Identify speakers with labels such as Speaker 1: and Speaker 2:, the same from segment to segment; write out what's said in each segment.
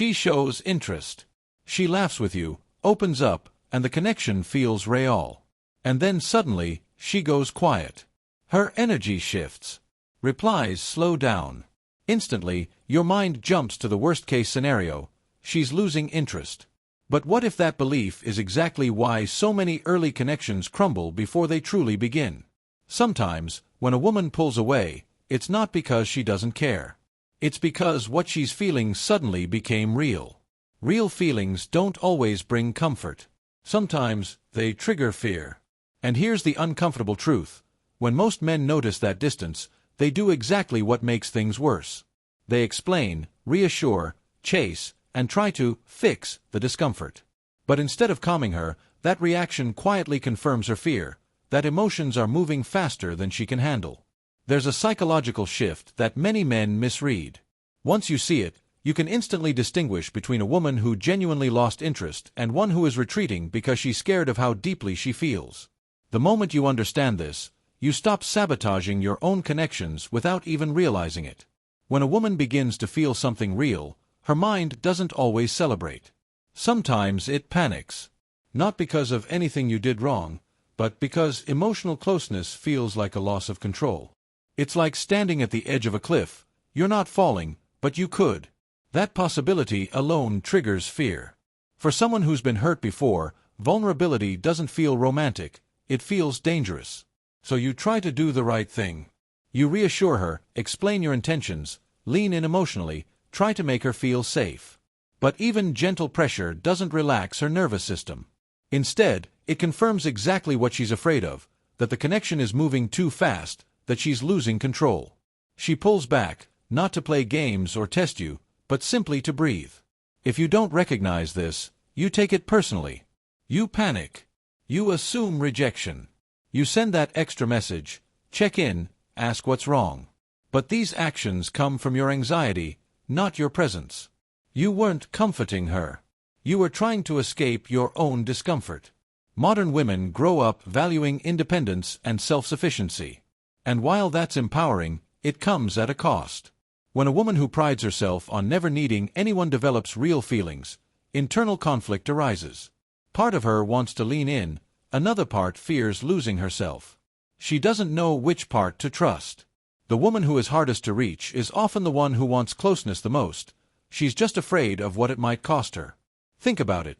Speaker 1: She shows interest. She laughs with you, opens up, and the connection feels real. And then suddenly, she goes quiet. Her energy shifts. Replies slow down. Instantly, your mind jumps to the worst-case scenario. She's losing interest. But what if that belief is exactly why so many early connections crumble before they truly begin? Sometimes, when a woman pulls away, it's not because she doesn't care. It's because what she's feeling suddenly became real. Real feelings don't always bring comfort. Sometimes, they trigger fear. And here's the uncomfortable truth. When most men notice that distance, they do exactly what makes things worse. They explain, reassure, chase, and try to fix the discomfort. But instead of calming her, that reaction quietly confirms her fear, that emotions are moving faster than she can handle. There's a psychological shift that many men misread. Once you see it, you can instantly distinguish between a woman who genuinely lost interest and one who is retreating because she's scared of how deeply she feels. The moment you understand this, you stop sabotaging your own connections without even realizing it. When a woman begins to feel something real, her mind doesn't always celebrate. Sometimes it panics. Not because of anything you did wrong, but because emotional closeness feels like a loss of control. It's like standing at the edge of a cliff. You're not falling, but you could. That possibility alone triggers fear. For someone who's been hurt before, vulnerability doesn't feel romantic, it feels dangerous. So you try to do the right thing. You reassure her, explain your intentions, lean in emotionally, try to make her feel safe. But even gentle pressure doesn't relax her nervous system. Instead, it confirms exactly what she's afraid of, that the connection is moving too fast, that she's losing control. She pulls back, not to play games or test you, but simply to breathe. If you don't recognize this, you take it personally. You panic. You assume rejection. You send that extra message, check in, ask what's wrong. But these actions come from your anxiety, not your presence. You weren't comforting her. You were trying to escape your own discomfort. Modern women grow up valuing independence and self-sufficiency. And while that's empowering, it comes at a cost. When a woman who prides herself on never needing anyone develops real feelings, internal conflict arises. Part of her wants to lean in, another part fears losing herself. She doesn't know which part to trust. The woman who is hardest to reach is often the one who wants closeness the most. She's just afraid of what it might cost her. Think about it.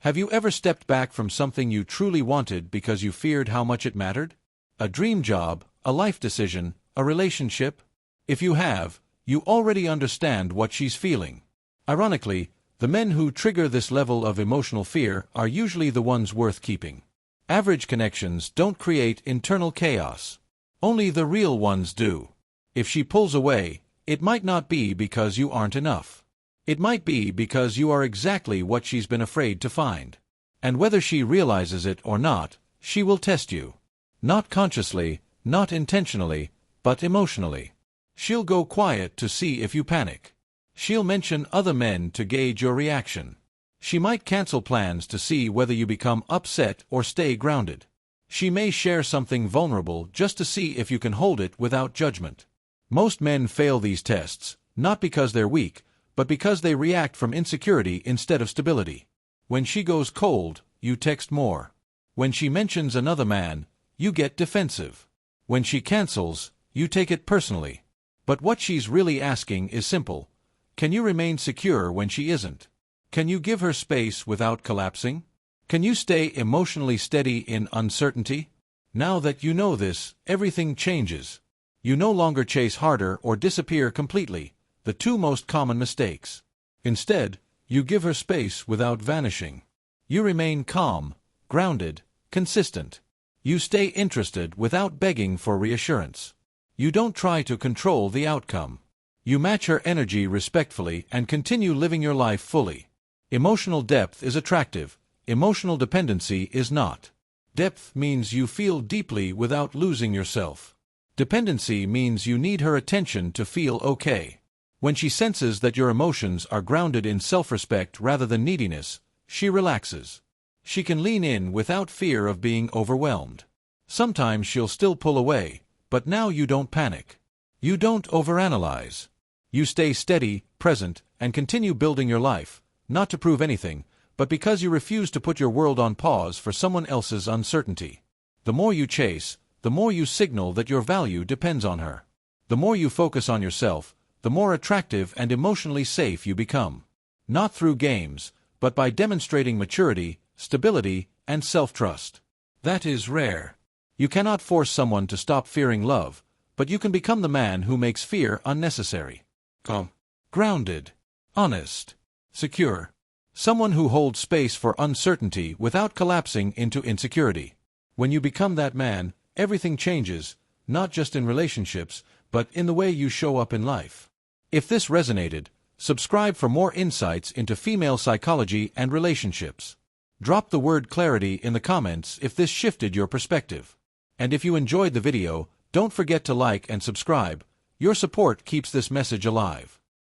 Speaker 1: Have you ever stepped back from something you truly wanted because you feared how much it mattered? A dream job, a life decision, a relationship? If you have, you already understand what she's feeling. Ironically, the men who trigger this level of emotional fear are usually the ones worth keeping. Average connections don't create internal chaos. Only the real ones do. If she pulls away, it might not be because you aren't enough. It might be because you are exactly what she's been afraid to find. And whether she realizes it or not, she will test you. Not consciously, not intentionally, but emotionally. She'll go quiet to see if you panic. She'll mention other men to gauge your reaction. She might cancel plans to see whether you become upset or stay grounded. She may share something vulnerable just to see if you can hold it without judgment. Most men fail these tests, not because they're weak, but because they react from insecurity instead of stability. When she goes cold, you text more. When she mentions another man, you get defensive. When she cancels, you take it personally. But what she's really asking is simple. Can you remain secure when she isn't? Can you give her space without collapsing? Can you stay emotionally steady in uncertainty? Now that you know this, everything changes. You no longer chase harder or disappear completely, the two most common mistakes. Instead, you give her space without vanishing. You remain calm, grounded, consistent. You stay interested without begging for reassurance. You don't try to control the outcome. You match her energy respectfully and continue living your life fully. Emotional depth is attractive. Emotional dependency is not. Depth means you feel deeply without losing yourself. Dependency means you need her attention to feel okay. When she senses that your emotions are grounded in self-respect rather than neediness, she relaxes. She can lean in without fear of being overwhelmed. Sometimes she'll still pull away, but now you don't panic. You don't overanalyze. You stay steady, present, and continue building your life, not to prove anything, but because you refuse to put your world on pause for someone else's uncertainty. The more you chase, the more you signal that your value depends on her. The more you focus on yourself, the more attractive and emotionally safe you become. Not through games, but by demonstrating maturity, stability, and self-trust. That is rare. You cannot force someone to stop fearing love, but you can become the man who makes fear unnecessary. Grounded, honest, secure. Someone who holds space for uncertainty without collapsing into insecurity. When you become that man, everything changes, not just in relationships, but in the way you show up in life. If this resonated, subscribe for more insights into female psychology and relationships. Drop the word clarity in the comments if this shifted your perspective. And if you enjoyed the video, don't forget to like and subscribe. Your support keeps this message alive.